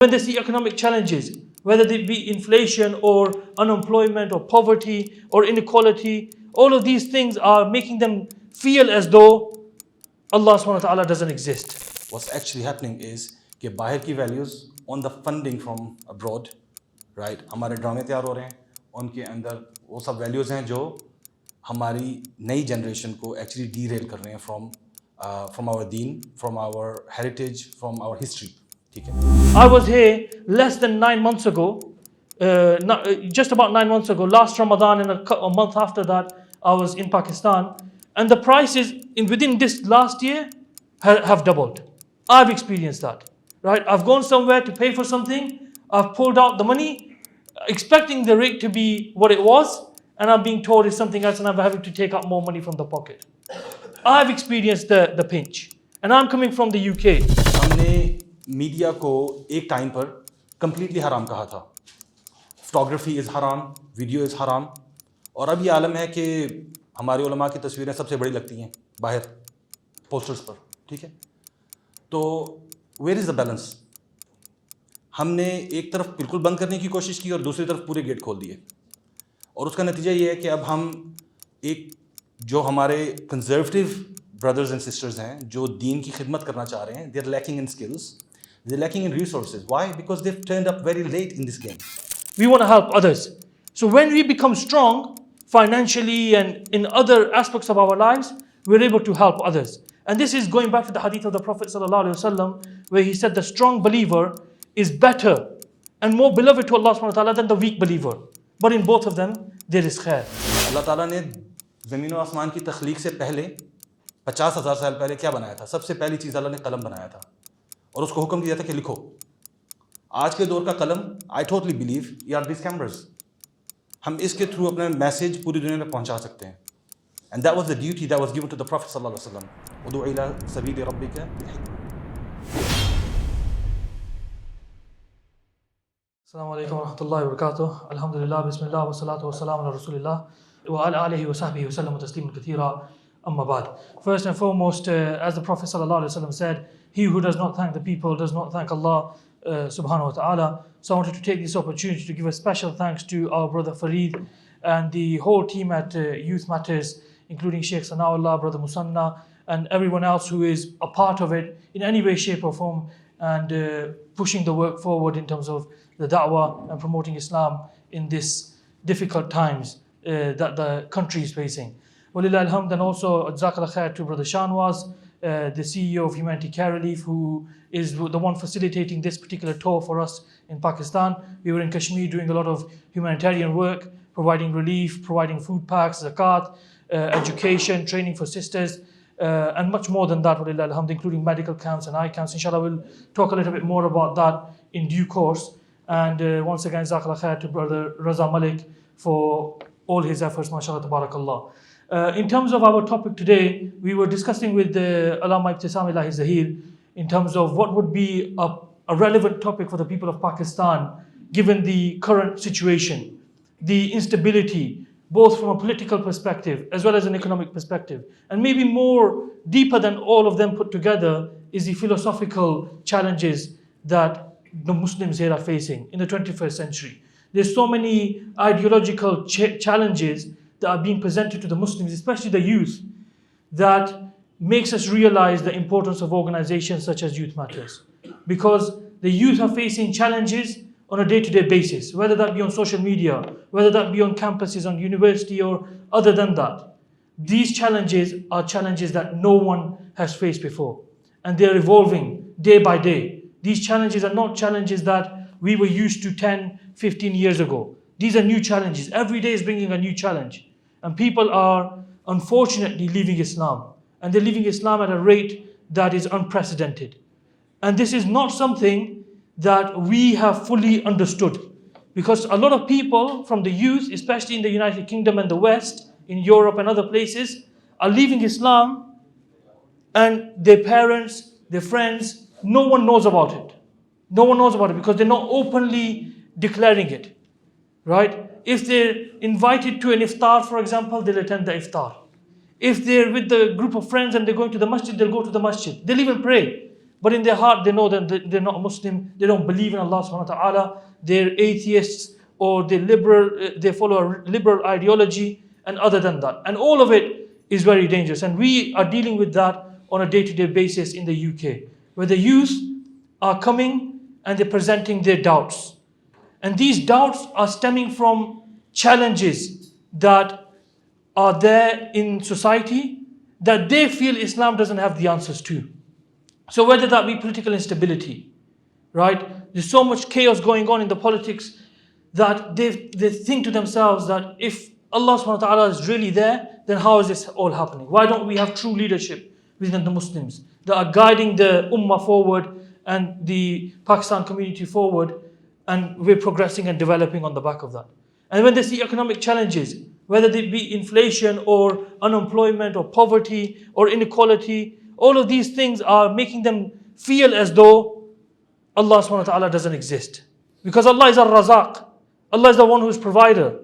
When they see economic challenges, whether they be inflation or unemployment or poverty or inequality, all of these things are making them feel as though Allah subhanahu wa ta'ala doesn't exist. What's actually happening is कि बाहर की values on the funding from abroad, right? हमारे ड्रामे तैयार हो रहे हैं, उनके अंदर वो सब values हैं जो हमारी नई generation को actually derail कर रहे हैं from our deen, from our heritage, from our history. ठीक है? I was here less than 9 months ago, just about 9 months ago, last Ramadan, and a month after that, I was in Pakistan, and the prices within this last year have doubled. I've experienced that, right? I've gone somewhere to pay for something, I've pulled out the money, expecting the rate to be what it was, and I'm being told it's something else, and I'm having to take out more money from the pocket. I've experienced the pinch, and I'm coming from the UK. हमने media को एक time पर completely हराम कहा था. Photography is haram, video is haram, और अब ये आलम है कि हमारे उलमा की तस्वीरें सबसे बड़ी लगती हैं बाहर पोस्टर्स पर, ठीक है? तो where is the balance? हमने एक तरफ बिल्कुल बंद करने की कोशिश की और दूसरी तरफ पूरे गेट खोल दिए, और उसका नतीजा ये है कि अब हम एक जो हमारे कंजर्वेटिव ब्रदर्स एंड सिस्टर्स हैं जो दीन की खिदमत करना चाह रहे हैं, they are lacking in skills, they are lacking in resources. Why? Because they've turned up very late in this game. We want to help others. So when we become strong financially and in other aspects of our lives, we're able to help others. And this is going back to the hadith of the Prophet ﷺ, where he said the strong believer is better and more beloved to Allah subhanahu wa ta'ala than the weak believer. But in both of them, there is khair. Allah Ta'ala ने ज़मीन और आसमान की तख्लीक से पहले 50,000 साल पहले क्या बनाया था? सबसे पहली चीज़ अल्लाह ने कलम बनाया था और उसको हुक्म दिया था कि लिखो. आज के दौर का कलम, I totally believe, are these cameras. हम इसके थ्रू अपना मैसेज पूरी दुनिया में पहुंचा सकते हैं. And that was the duty that was given to the Prophet sallallahu alaihi wasallam. Udu ila sabili rabbika. Assalamu alaikum wa rahmatullahi wa barakatuh. Alhamdulillah, bismillah, wa salatu wa salam ala rasulillah wa ala alihi wa sahbihi wa sallam tasliman kathira, amma ba'd. First and foremost, as the Prophet sallallahu alaihi wasallam said, he who does not thank the people does not thank Allah subhanahu wa ta'ala. So I wanted to take this opportunity to give a special thanks to our brother Farid and the whole team at Youth Matters, including Sheikh Sanaullah, brother Musanna, and everyone else who is a part of it in any way, shape or form, and pushing the work forward in terms of the da'wah and promoting Islam in this difficult times that the country is facing. Walillah alhamd, and also Jazakallah khair to brother Shanwaz, the CEO of Humanity Care Relief, who is the one facilitating this particular tour for us in Pakistan. We were in Kashmir doing a lot of humanitarian work, providing relief, providing food packs, zakat, education, training for sisters, and much more than that, walillah alhamd, including medical camps and eye camps. Inshallah, we'll talk a little bit more about that in due course. And once again, Jazakallah khair to brother Raza Malik for all his efforts, mashallah, tabarakallah. In terms of our topic today, we were discussing with Allama Ibtisam Ilahi Zahir in terms of what would be a relevant topic for the people of Pakistan given the current situation, the instability, both from a political perspective as well as an economic perspective. And maybe more deeper than all of them put together is the philosophical challenges that the Muslims here are facing in the 21st century. There's so many ideological challenges that are being presented to the Muslims, especially the youth, that makes us realize the importance of organizations such as Youth Matters. Because the youth are facing challenges on a day-to-day basis, whether that be on social media, whether that be on campuses, on university, or other than that. These challenges are challenges that no one has faced before, and they're evolving day by day. These challenges are not challenges that we were used to 10, 15 years ago. These are new challenges. Every day is bringing a new challenge. And people are unfortunately leaving Islam. And they're leaving Islam at a rate that is unprecedented. And this is not something that we have fully understood. Because a lot of people from the youth, especially in the United Kingdom and the West, in Europe and other places, are leaving Islam, and their parents, their friends, no one knows about it. No one knows about it because they're not openly declaring it. Right? If they're invited to an iftar, for example, they'll attend the iftar. If they're with the group of friends and they're going to the masjid, they'll go to the masjid. They'll even pray. but in their heart they know that they're not Muslim, they don't believe in Allah subhanahu wa ta'ala, they're atheists, or they follow a liberal ideology, and other than that. And all of it is very dangerous. And we are dealing with that on a day-to-day basis in the UK, where the youth are coming and they're presenting their doubts. And these doubts are stemming from challenges that are there in society that they feel Islam doesn't have the answers to. So whether that be political instability, right? There's so much chaos going on in the politics that they think to themselves that if Allah subhanahu wa ta'ala is really there, then how is this all happening? Why don't we have true leadership within the Muslims that are guiding the Ummah forward and the Pakistan community forward, and we're progressing and developing on the back of that. And when they see economic challenges, whether they be inflation or unemployment or poverty or inequality, all of these things are making them feel as though Allah subhanahu wa ta'ala doesn't exist. Because Allah is Ar-Razaq. Allah is the one who is provider.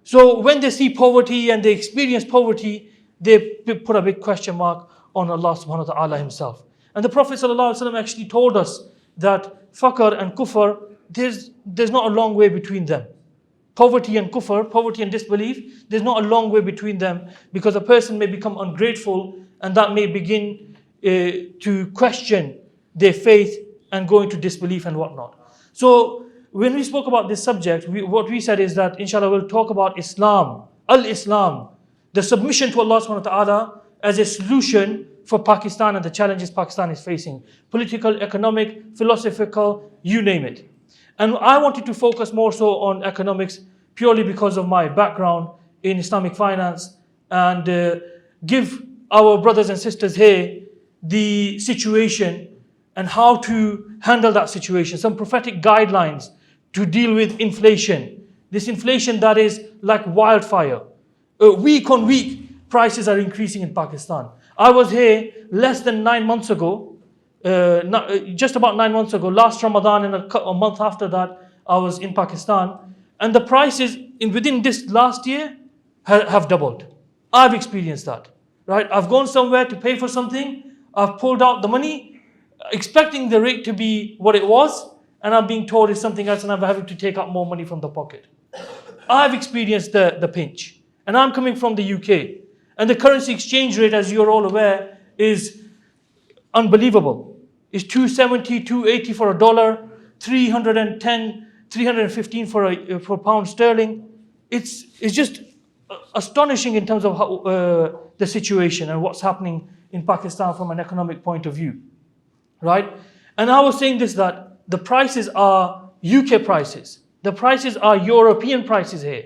So when they see poverty and they experience poverty, they put a big question mark on Allah subhanahu wa ta'ala himself. And the Prophet ﷺ actually told us that faqr and kufr, there's not a long way between them. Poverty and kufr, poverty and disbelief, there's not a long way between them, because a person may become ungrateful and that may begin to question their faith and go into disbelief and whatnot. So when we spoke about this subject, what we said is that inshallah we'll talk about Islam, al-Islam, the submission to Allah subhanahu wa ta'ala as a solution for Pakistan and the challenges Pakistan is facing. Political, economic, philosophical, you name it. And I wanted to focus more so on economics purely because of my background in Islamic finance, and give our brothers and sisters here the situation and how to handle that situation. Some prophetic guidelines to deal with inflation. This inflation that is like wildfire. Week on week, prices are increasing in Pakistan. I was here less than 9 months ago, just about 9 months ago, last Ramadan, and a month after that, I was in Pakistan. And the prices within this last year have doubled. I've experienced that, right? I've gone somewhere to pay for something, I've pulled out the money, expecting the rate to be what it was, and I'm being told it's something else, and I'm having to take out more money from the pocket. I've experienced the pinch, and I'm coming from the UK. And the currency exchange rate, as you're all aware, is unbelievable. It's 270, 280 for a dollar, 310, 315 for pound sterling. It's just astonishing in terms of how, the situation and what's happening in Pakistan from an economic point of view, right? And I was saying this, that the prices are UK prices. The prices are European prices here.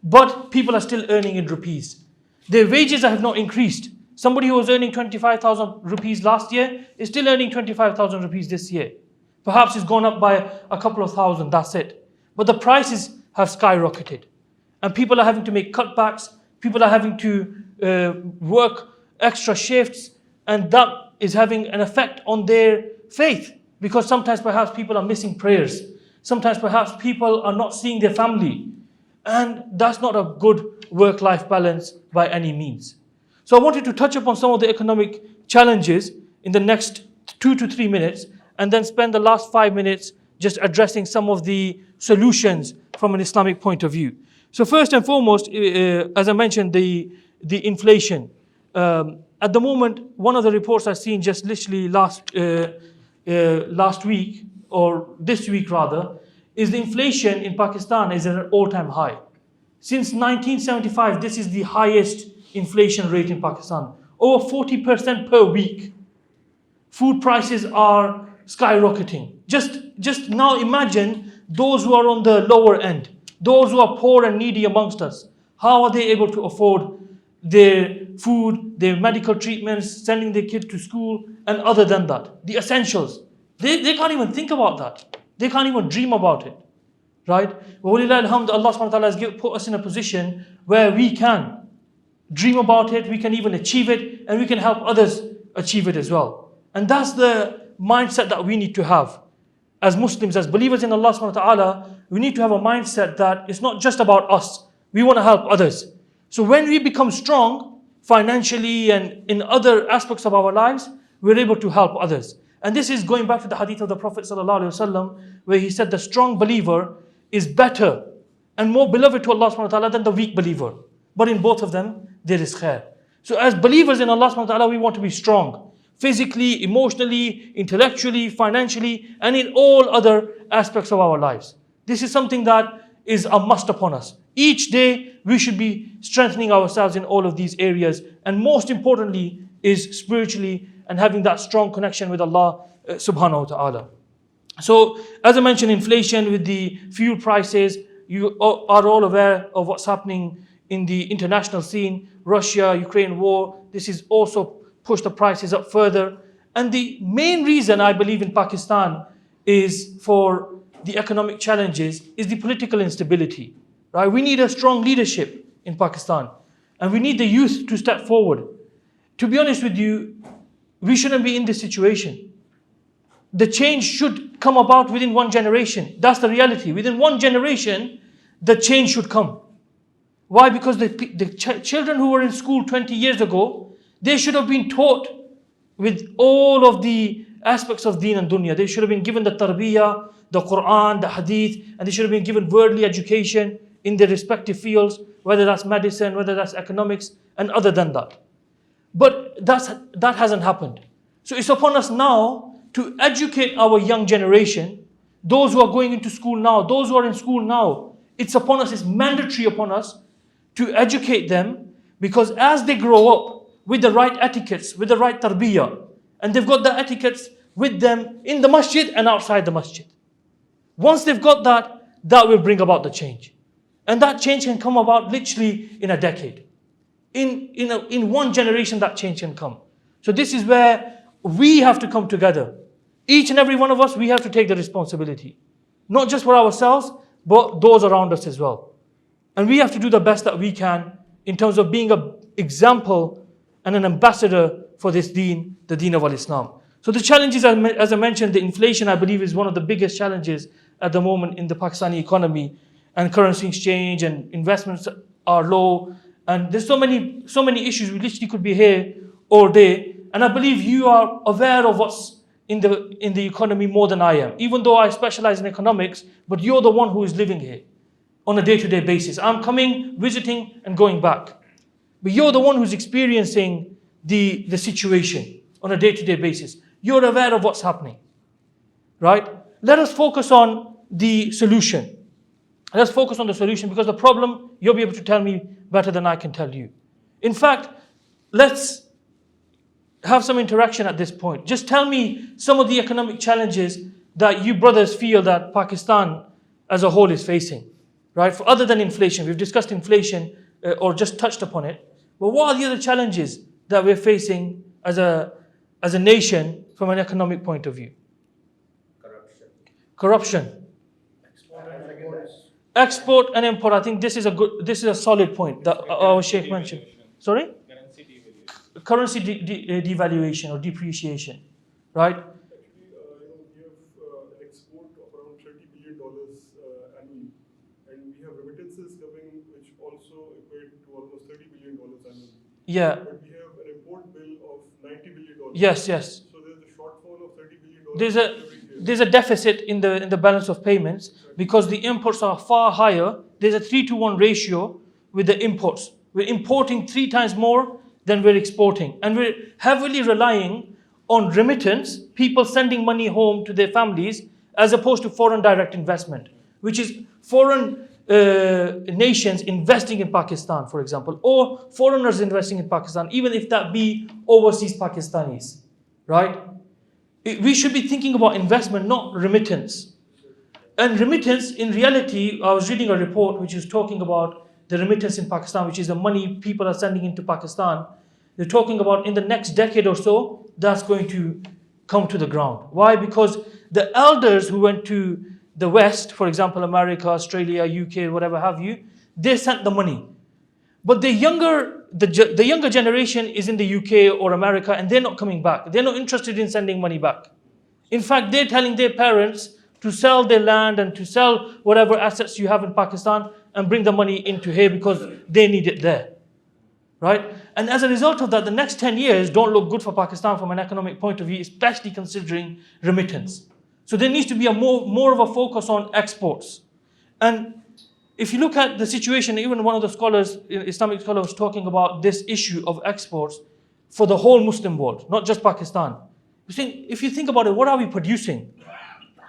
But people are still earning in rupees. Their wages have not increased. Somebody who was earning 25,000 rupees last year is still earning 25,000 rupees this year. Perhaps it's gone up by a couple of thousand, that's it. But the prices have skyrocketed. And people are having to make cutbacks. People are having to work extra shifts. And that is having an effect on their faith. Because sometimes perhaps people are missing prayers. Sometimes perhaps people are not seeing their family. And that's not a good work-life balance by any means. So I wanted to touch upon some of the economic challenges in the next 2 to 3 minutes, and then spend the last 5 minutes just addressing some of the solutions from an Islamic point of view. So first and foremost, as I mentioned, the inflation. At the moment, one of the reports I've seen just literally last week, or this week rather, is the inflation in Pakistan is at an all-time high. Since 1975, this is the highest inflation rate in Pakistan. Over 40% per week. Food prices are skyrocketing. Just now imagine those who are on the lower end, those who are poor and needy amongst us. How are they able to afford their food, their medical treatments, sending their kids to school, and other than that, the essentials? They can't even think about that. They can't even dream about it, right? Walillah alhamd, Allah subhanahu wa ta'ala has put us in a position where we can dream about it, we can even achieve it, and we can help others achieve it as well. And that's the mindset that we need to have. As Muslims, as believers in Allah subhanahu wa ta'ala, we need to have a mindset that it's not just about us. We want to help others. So when we become strong financially and in other aspects of our lives, we're able to help others. And this is going back to the hadith of the Prophet ﷺ, where he said the strong believer is better and more beloved to Allah subhanahu wa ta'ala than the weak believer. But in both of them, there is khair. So as believers in Allah subhanahu wa ta'ala, we want to be strong. Physically, emotionally, intellectually, financially, and in all other aspects of our lives. This is something that is a must upon us. Each day, we should be strengthening ourselves in all of these areas. And most importantly, is spiritually and having that strong connection with Allah subhanahu wa ta'ala. So, as I mentioned, inflation with the fuel prices, you are all aware of what's happening in the international scene. Russia, Ukraine war, this is also pushed the prices up further. And the main reason I believe in Pakistan is for the economic challenges is the political instability. Right? We need a strong leadership in Pakistan. And we need the youth to step forward. To be honest with you, we shouldn't be in this situation. The change should come about within one generation. That's the reality. Within one generation, the change should come. Why? Because the children who were in school 20 years ago, they should have been taught with all of the aspects of deen and dunya. They should have been given the tarbiyah, the Quran, the hadith, and they should have been given worldly education in their respective fields, whether that's medicine, whether that's economics, and other than that. But that hasn't happened. So it's upon us now to educate our young generation, those who are going into school now, those who are in school now. It's upon us, it's mandatory upon us to educate them, because as they grow up with the right etiquettes, with the right tarbiyah, and they've got the etiquettes with them in the masjid and outside the masjid. Once they've got that, that will bring about the change. And that change can come about literally in a decade. In one generation, that change can come. So this is where we have to come together. Each and every one of us, we have to take the responsibility. Not just for ourselves, but those around us as well. And we have to do the best that we can in terms of being an example and an ambassador for this deen, the deen of Al-Islam. So the challenges, as I mentioned, the inflation, I believe, is one of the biggest challenges at the moment in the Pakistani economy. And currency exchange and investments are low. And there's so many issues. We literally could be here all day. And I believe you are aware of what's in the economy more than I am. Even though I specialize in economics, but you're the one who is living here on a day-to-day basis. I'm coming, visiting, and going back. But you're the one who's experiencing the situation on a day-to-day basis. You're aware of what's happening. Right? Let us focus on the solution. Let's focus on the solution, because the problem, you'll be able to tell me better than I can tell you. In fact, let's have some interaction at this point. Just tell me some of the economic challenges that you brothers feel that Pakistan as a whole is facing. Right? For other than inflation, we've discussed inflation or just touched upon it. But what are the other challenges that we're facing as a nation from an economic point of view? Corruption. Export and import. I think this is a solid point that our Sheikh mentioned. Sorry? Currency devaluation or depreciation, right? Actually, we have an export of around $30 billion annually, and we have remittances coming, which also equate to almost $30 billion annually. Yeah. But we have an import bill of $90 billion. Yes. So there's a shortfall of $30 billion. There's a deficit in the balance of payments because the imports are far higher. There's a 3-to-1 ratio with the imports. We're importing 3 times more than we're exporting. And we're heavily relying on remittance, people sending money home to their families, as opposed to foreign direct investment, which is foreign nations investing in Pakistan, for example, or foreigners investing in Pakistan, even if that be overseas Pakistanis, right? We should be thinking about investment, not remittance. And remittance, in reality, I was reading a report which is talking about the remittance in Pakistan, which is the money people are sending into Pakistan. They're talking about in the next decade or so, that's going to come to the ground. Why? Because the elders who went to the West, for example, America, Australia, UK, whatever have you, they sent the money. But the younger generation is in the UK or America, and they're not coming back. They're not interested in sending money back. In fact, they're telling their parents to sell their land and to sell whatever assets you have in Pakistan and bring the money into here because they need it there. Right? And as a result of that, the next 10 years don't look good for Pakistan from an economic point of view, especially considering remittance. So there needs to be a more of a focus on exports. And if you look at the situation, even one of the scholars, Islamic scholars, was talking about this issue of exports for the whole Muslim world, not just Pakistan. If you think about it, what are we producing?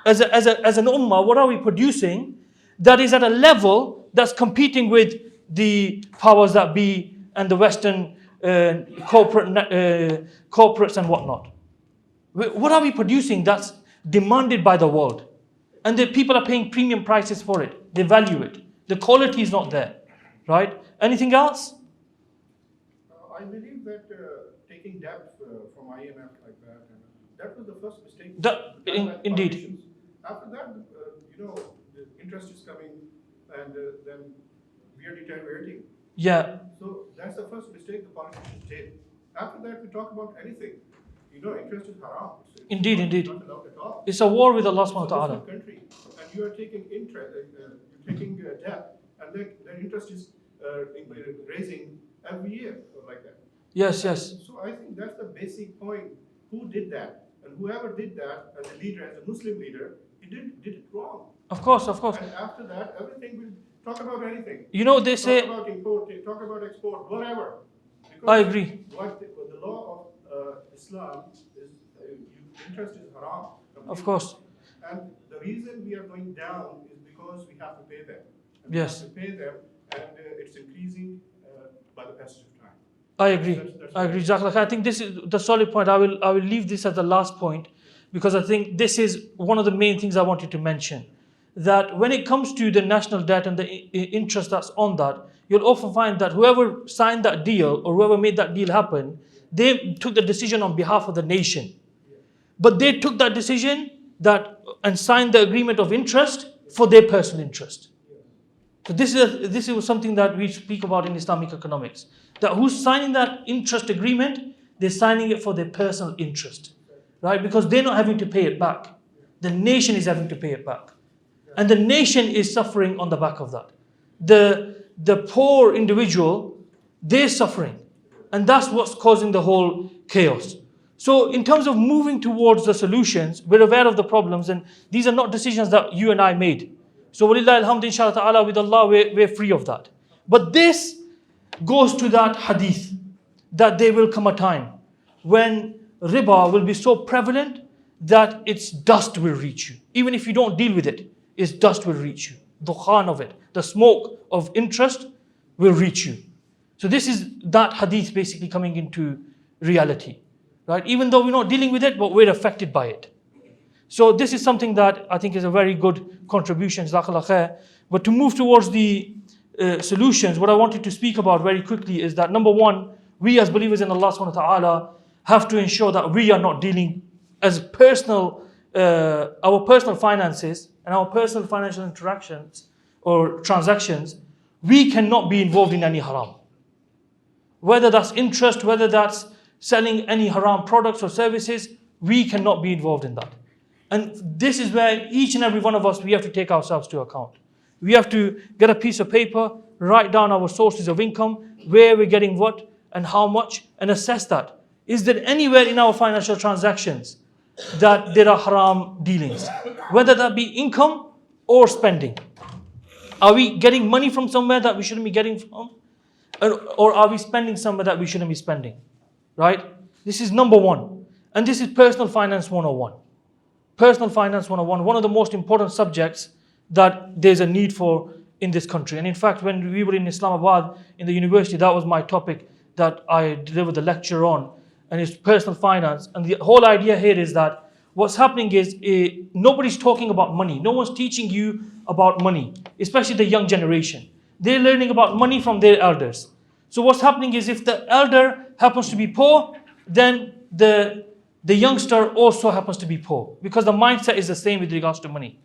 As an ummah, what are we producing that is at a level that's competing with the powers that be and the Western corporates and whatnot? What are we producing that's demanded by the world? And the people are paying premium prices for it. They value it. The quality is not there, right? Anything else? I believe that taking debt from IMF like that, that was the first mistake. Indeed. Politicians. After that, the interest is coming, and then we are deteriorating. Yeah. So that's the first mistake the politicians did. After that, we talk about anything. Interest is haram. Indeed. Not allowed at all. It's a war with Allah subhanahu It's a wa Muslim ta'ala. country, and you are taking interest, debt, and then the interest is raising every year like that. Yes. So I think that's the basic point. Who did that? And whoever did that as a leader, as a Muslim leader, he did it wrong. Of course. And after that, everything will talk about anything. They say... Talk about import, talk about export, whatever. Because I agree. What the law of Islam is, interest is haram. Completely. Of course. And the reason we are going down is because we have to pay them. And Yes. We have to pay them, and it's increasing by the passage of time. I agree. Jazakallah khair. I think this is the solid point. I will leave this as the last point because I think this is one of the main things I wanted to mention. That when it comes to the national debt and the interest that's on that, you'll often find that whoever signed that deal or whoever made that deal happen, they took the decision on behalf of the nation. But they took that decision and signed the agreement of interest for their personal interest. So this is something that we speak about in Islamic economics. That who's signing that interest agreement, they're signing it for their personal interest. Right? Because they're not having to pay it back. The nation is having to pay it back. And the nation is suffering on the back of that. The poor individual, they're suffering. And that's what's causing the whole chaos. So in terms of moving towards the solutions, we're aware of the problems, and these are not decisions that you and I made. So walillahi alhamdu, inshallah ta'ala, with Allah, we're free of that. But this goes to that hadith, that there will come a time when riba will be so prevalent that its dust will reach you. Even if you don't deal with it, its dust will reach you. Dukhan of it, the smoke of interest will reach you. So this is that hadith basically coming into reality. Right? Even though we're not dealing with it, but we're affected by it. So this is something that I think is a very good contribution. Jazakallah khair. But to move towards the solutions, what I wanted to speak about very quickly is that number one, we as believers in Allah subhanahu wa ta'ala have to ensure that we are not dealing as personal, our personal finances and our personal financial interactions or transactions, we cannot be involved in any haram. Whether that's interest, whether that's selling any haram products or services, we cannot be involved in that. And this is where each and every one of us, we have to take ourselves to account. We have to get a piece of paper, write down our sources of income, where we're getting what and how much, and assess that. Is there anywhere in our financial transactions that there are haram dealings? Whether that be income or spending. Are we getting money from somewhere that we shouldn't be getting from? Or are we spending somewhere that we shouldn't be spending? Right? This is number one. And this is personal finance 101. Personal finance 101, one of the most important subjects that there's a need for in this country. And in fact, when we were in Islamabad, in the university, that was my topic that I delivered the lecture on. And it's personal finance. And the whole idea here is that what's happening is nobody's talking about money. No one's teaching you about money, especially the young generation. They're learning about money from their elders. So what's happening is if the elder happens to be poor, then the youngster also happens to be poor, because the mindset is the same with regards to money.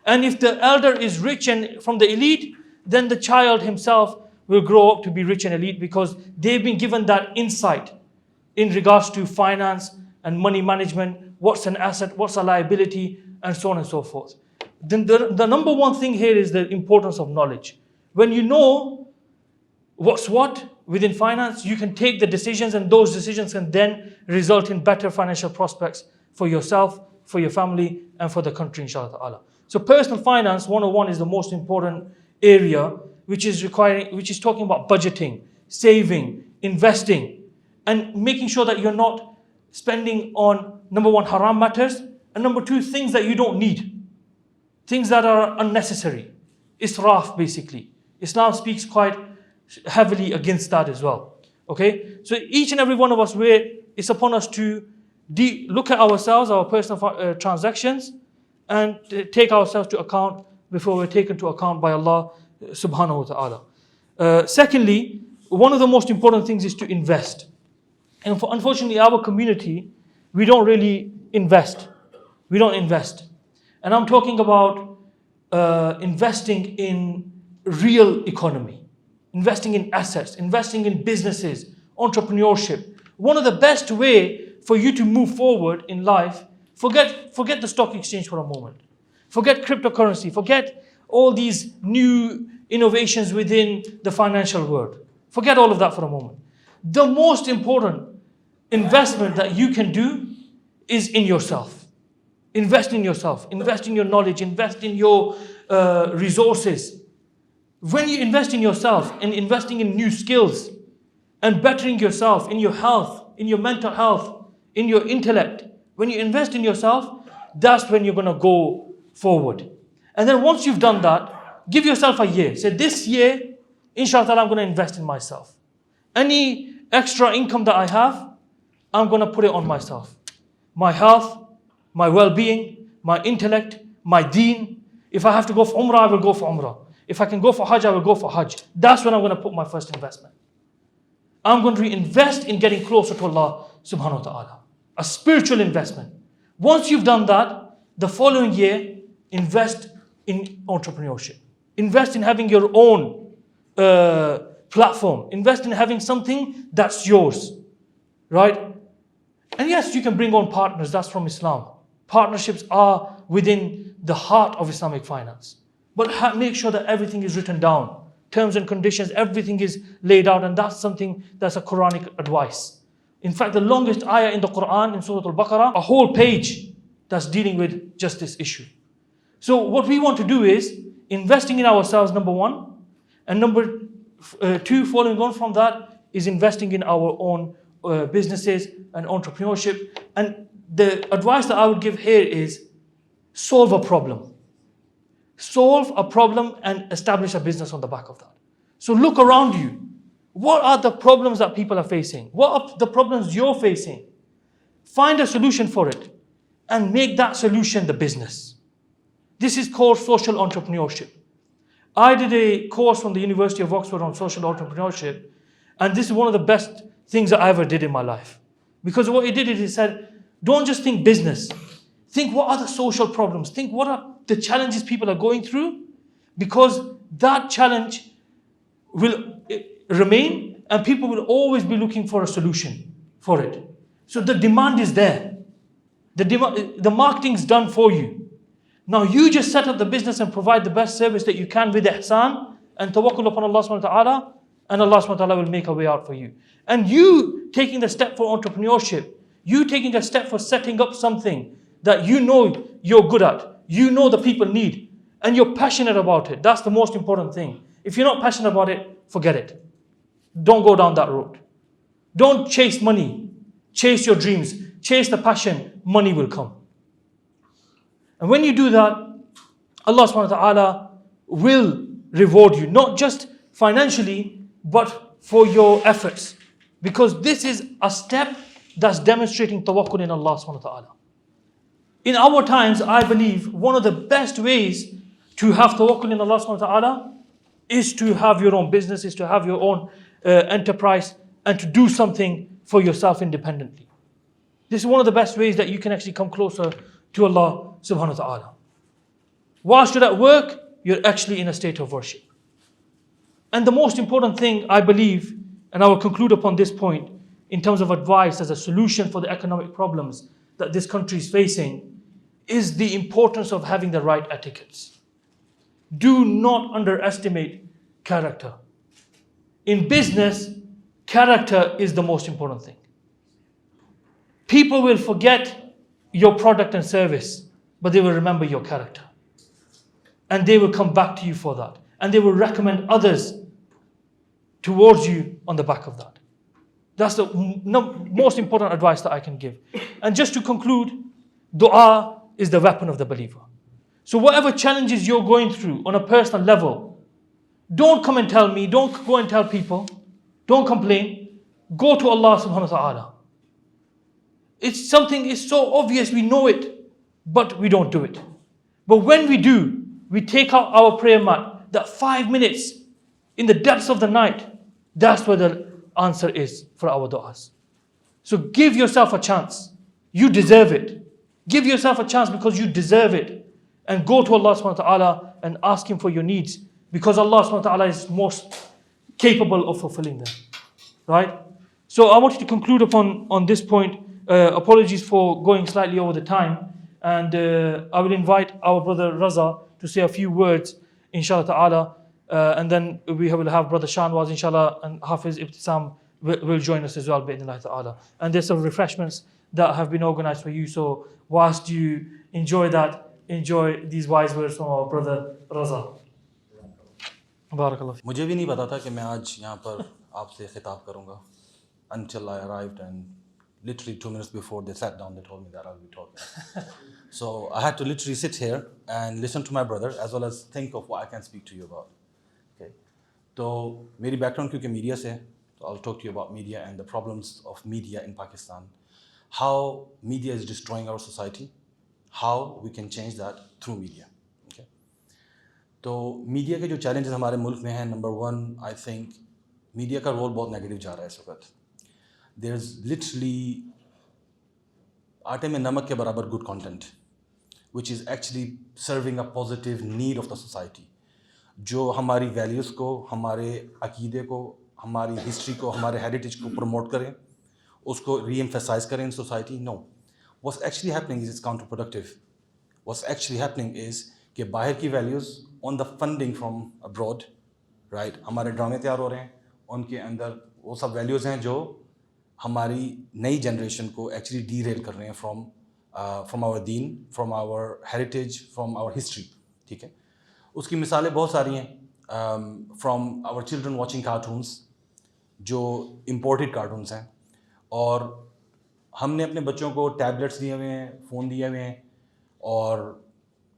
And if the elder is rich and from the elite, then the child himself will grow up to be rich and elite, because they've been given that insight in regards to finance and money management, what's an asset, what's a liability, and so on and so forth. Then the number one thing here is the importance of knowledge. When you know what's what, within finance, you can take the decisions, and those decisions can then result in better financial prospects for yourself, for your family, and for the country, inshallah ta'ala. So personal finance 101 is the most important area, which is talking about budgeting, saving, investing, and making sure that you're not spending on, number one, haram matters, and number two, things that you don't need, things that are unnecessary. Israf, basically. Islam speaks quite heavily against that as well. Okay? So each and every one of us, it's upon us to look at ourselves, our personal transactions, and take ourselves to account before we're taken to account by Allah subhanahu wa ta'ala. Secondly, one of the most important things is to invest. And unfortunately, our community, we don't really invest. We don't invest. And I'm talking about investing in real economy, investing in assets, investing in businesses, entrepreneurship. One of the best way for you to move forward in life, forget the stock exchange for a moment. Forget cryptocurrency, forget all these new innovations within the financial world. Forget all of that for a moment. The most important investment that you can do is in yourself. Invest in yourself, invest in your knowledge, invest in your resources. When you invest in yourself and investing in new skills and bettering yourself in your health, in your mental health, in your intellect, when you invest in yourself, that's when you're going to go forward. And then once you've done that, give yourself a year. Say, this year, inshallah, I'm going to invest in myself. Any extra income that I have, I'm going to put it on myself. My health, my well-being, my intellect, my deen. If I have to go for Umrah, I will go for Umrah. If I can go for Hajj, I will go for Hajj. That's when I'm going to put my first investment. I'm going to invest in getting closer to Allah subhanahu wa ta'ala. A spiritual investment. Once you've done that, the following year, invest in entrepreneurship. Invest in having your own platform. Invest in having something that's yours. Right? And yes, you can bring on partners. That's from Islam. Partnerships are within the heart of Islamic finance. But make sure that everything is written down. Terms and conditions, everything is laid out, and that's something that's a Quranic advice. In fact, the longest ayah in the Quran, in Surah Al-Baqarah, a whole page that's dealing with just this issue. So what we want to do is investing in ourselves, number one, and number two, following on from that, is investing in our own businesses and entrepreneurship. And the advice that I would give here is solve a problem. Solve a problem and establish a business on the back of that. So look around you. What are the problems that people are facing? What are the problems you're facing? Find a solution for it and make that solution the business. This is called social entrepreneurship. I did a course from the University of Oxford on social entrepreneurship, and this is one of the best things that I ever did in my life. Because what he did is he said, don't just think business. Think what are the social problems. Think what are the challenges people are going through, because that challenge will remain and people will always be looking for a solution for it. So the demand is there. The marketing's done for you. Now you just set up the business and provide the best service that you can with ihsan and tawakkul upon Allah subhanahu wa ta'ala, and Allah subhanahu wa ta'ala will make a way out for you. And you taking the step for entrepreneurship, you taking a step for setting up something that you know you're good at, you know the people need, and you're passionate about it. That's the most important thing. If you're not passionate about it, forget it. Don't go down that road. Don't chase money. Chase your dreams. Chase the passion. Money will come. And when you do that, Allah subhanahu wa ta'ala will reward you, not just financially, but for your efforts. Because this is a step that's demonstrating tawakkul in Allah subhanahu wa ta'ala. In our times, I believe one of the best ways to have tawakkul in Allah subhanahu wa ta'ala is to have your own business, is to have your own enterprise, and to do something for yourself independently. This is one of the best ways that you can actually come closer to Allah subhanahu wa ta'ala. Whilst you're at work, you're actually in a state of worship. And the most important thing, I believe, and I will conclude upon this point, in terms of advice as a solution for the economic problems that this country is facing, is the importance of having the right etiquettes. Do not underestimate character. In business, character is the most important thing. People will forget your product and service, but they will remember your character. And they will come back to you for that. And they will recommend others towards you on the back of that. That's the most important advice that I can give. And just to conclude, dua is the weapon of the believer. So whatever challenges you're going through on a personal level, don't come and tell me, don't go and tell people, don't complain. Go to Allah subhanahu wa ta'ala. It's something, it's so obvious, we know it, but we don't do it. But when we do, we take out our prayer mat, that 5 minutes in the depths of the night, that's where the answer is for our du'as. So give yourself a chance. You deserve it. Give yourself a chance because you deserve it. And go to Allah subhanahu wa ta'ala and ask Him for your needs, because Allah subhanahu wa ta'ala is most capable of fulfilling them. Right? So I wanted to conclude on this point. Apologies for going slightly over the time. And I will invite our brother Raza to say a few words, inshallah ta'ala. And then we will have brother Shanwaz, inshallah, and Hafiz Ibtisam will join us as well, bi'idhnillah ta'ala. And there's some refreshments that have been organized for you. So whilst you enjoy that, enjoy these wise words from our brother Raza. Barakallah. مجھے بھی نہیں پتا تھا کہ میں آج یہاں پر آپ سے خطاب کروں گا. Until I arrived, and literally 2 minutes before they sat down, they told me that I'll be talking. So I had to literally sit here and listen to my brother as well as think of what I can speak to you about. Okay. تو میری back ground کیونکہ media سے ہے, تو I'll talk to you about media and the problems of media in Pakistan. How media is destroying our society. How we can change that through media. Okay. تو media کے جو challenges ہمارے ملک میں ہیں, نمبر 1, I think میڈیا کا role بہت negative جا رہا ہے اس وقت. دیر از لٹرلی آٹے میں نمک کے برابر good content which is actually serving a positive need of the society, جو ہماری ویلیوز کو, ہمارے عقیدے کو, ہماری ہسٹری کو, ہمارے ہیریٹیج کو پروموٹ کریں, اس کو ری ایمفیسائز کریں in society. No, what's actually happening is counterproductive. What's actually happening is کہ باہر کی values on the funding from abroad, right, ہمارے ڈرامے تیار ہو رہے ہیں, ان کے اندر وہ سب ویلیوز ہیں جو ہماری نئی جنریشن کو ایکچولی ڈی ریل کر رہے ہیں from our deen, from our heritage, from our history. ٹھیک ہے, اس کی مثالیں بہت ساری ہیں. From our children watching cartoons, جو امپورٹڈ کارٹونس ہیں, اور ہم نے اپنے بچوں کو ٹیبلیٹس دیے ہوئے ہیں, فون دیے ہوئے ہیں, اور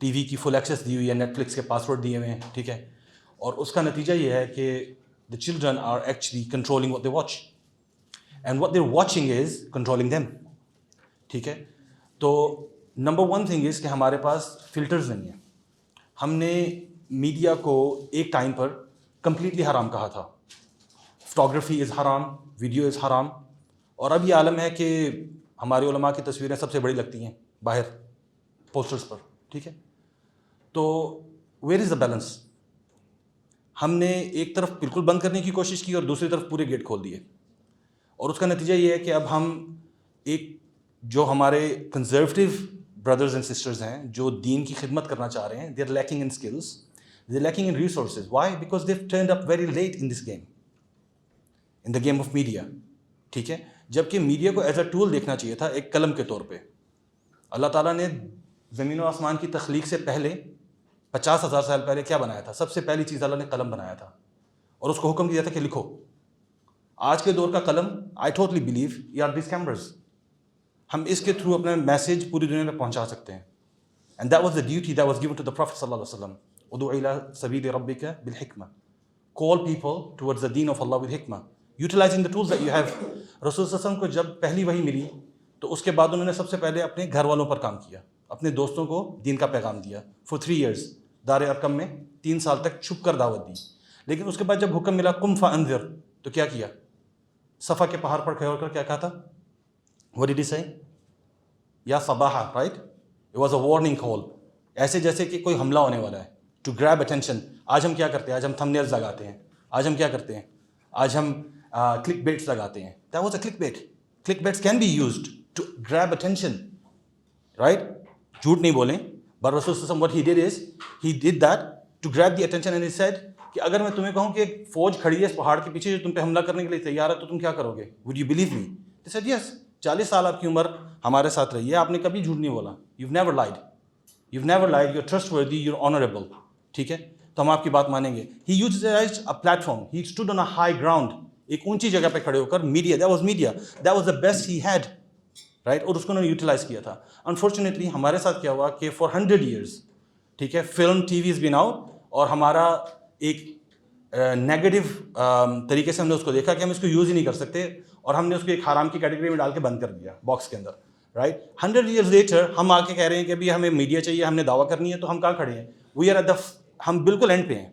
ٹی وی کی فل ایکسیس دی ہوئی ہے, نیٹ فلکس کے پاسورڈ دیے ہوئے ہیں. ٹھیک ہے, اور اس کا نتیجہ یہ ہے کہ the children are actually controlling what they watch, and what they're watching is controlling them. ٹھیک ہے, تو نمبر 1 thing is کہ ہمارے پاس فلٹرز نہیں ہیں. ہم نے میڈیا کو ایک ٹائم پر کمپلیٹلی حرام کہا تھا. فوٹوگرافی از حرام, ویڈیو از حرام, اور اب یہ عالم ہے کہ ہمارے علماء کی تصویریں سب سے بڑی لگتی ہیں باہر پوسٹرز پر. ٹھیک ہے, تو ویئر از دا بیلنس. ہم نے ایک طرف بالکل بند کرنے کی کوشش کی اور دوسری طرف پورے گیٹ کھول دیے, اور اس کا نتیجہ یہ ہے کہ اب ہم ایک جو ہمارے کنزرویٹیو بردرز اینڈ سسٹرز ہیں جو دین کی خدمت کرنا چاہ رہے ہیں, they are lacking in skills, they are lacking in resources. Why? Because they have turned up very late in this game, in the game of media. ٹھیک ہے, جبکہ میڈیا کو ایز اے ٹول دیکھنا چاہیے تھا, ایک قلم کے طور پہ. اللہ تعالیٰ نے زمین و آسمان کی تخلیق سے پہلے 50,000 سال پہلے کیا بنایا تھا؟ سب سے پہلی چیز اللہ نے قلم بنایا تھا, اور اس کو حکم دیا تھا کہ لکھو. آج کے دور کا قلم, I totally believe you are these cameras, ہم اس کے تھرو اپنا میسیج پوری دنیا میں پہنچا سکتے ہیں. And that was the duty that was given to the prophet صلی اللہ علیہ وسلم. ادعو الی سبیل ربک بالحکمہ, کال پیپل ٹورڈز دا دین آف اللہ ود حکمہ, utilizing the tools that you have. رسول صلی اللہ علیہ وسلم کو جب پہلی وحی ملی تو اس کے بعد انہوں نے سب سے پہلے اپنے گھر والوں پر کام کیا, اپنے دوستوں کو دین کا پیغام دیا. فار 3 years دار ارقم میں 3 سال تک چھپ کر دعوت دی. لیکن اس کے بعد جب حکم ملا قم فانذر, تو کیا کیا؟ صفا کے پہاڑ پر کھڑے ہو کر کیا کہا تھا؟ What did he say? یا صباحا, right? It was a warning call. ایسے جیسے کہ کوئی حملہ ہونے والا ہے, to grab attention. آج ہم کیا کرتے ہیں؟ آج ہم thumbnails لگاتے ہیں. آج ہم کیا کرتے ہیں؟ آج ہم click baits لگاتے ہیں. That was a clickbait. Clickbaits can be used to grab attention, right? جھوٹ نہیں بولیں. But Rasul Sallam, what he did is, he did that to grab the attention, and he said کہ اگر میں تمہیں کہوں کہ ایک فوج کھڑی ہے اس پہاڑ کے پیچھے جو تم پہ حملہ کرنے کے لیے تیار ہے تو تم کیا کرو گے؟ Would you believe me? They said yes. 40 سال آپ کی عمر ہمارے ساتھ رہی ہے, آپ نے کبھی جھوٹ نہیں بولا. You've never lied. You've never lied. You're trustworthy. You're honorable. ٹھیک ہے, تو ہم آپ کی بات مانیں گے. He utilized a platform. He stood on a high ground. ایک اونچی جگہ پہ کھڑے ہو کر media. That was the best he had. Right? اور اس کو انہوں نے یوٹیلائز کیا تھا. Unfortunately ہمارے ساتھ کیا ہوا کہ for 100 years, ٹھیک ہے, فلم ٹی وی از بین آؤٹ, اور ہمارا ایک نیگیٹو طریقے سے ہم نے اس کو دیکھا کہ ہم اس کو یوز ہی نہیں کر سکتے, اور ہم نے اس کو ایک حرام کی کیٹیگری میں ڈال کے بند کر دیا باکس کے اندر. رائٹ, 100 years later ہم آ کے کہہ رہے ہیں کہ ابھی ہمیں میڈیا چاہیے, ہم نے دعویٰ کرنی ہے, تو ہم کہاں کھڑے ہیں؟ وی آر ایٹ دا, ہم بالکل اینڈ پہ ہیں.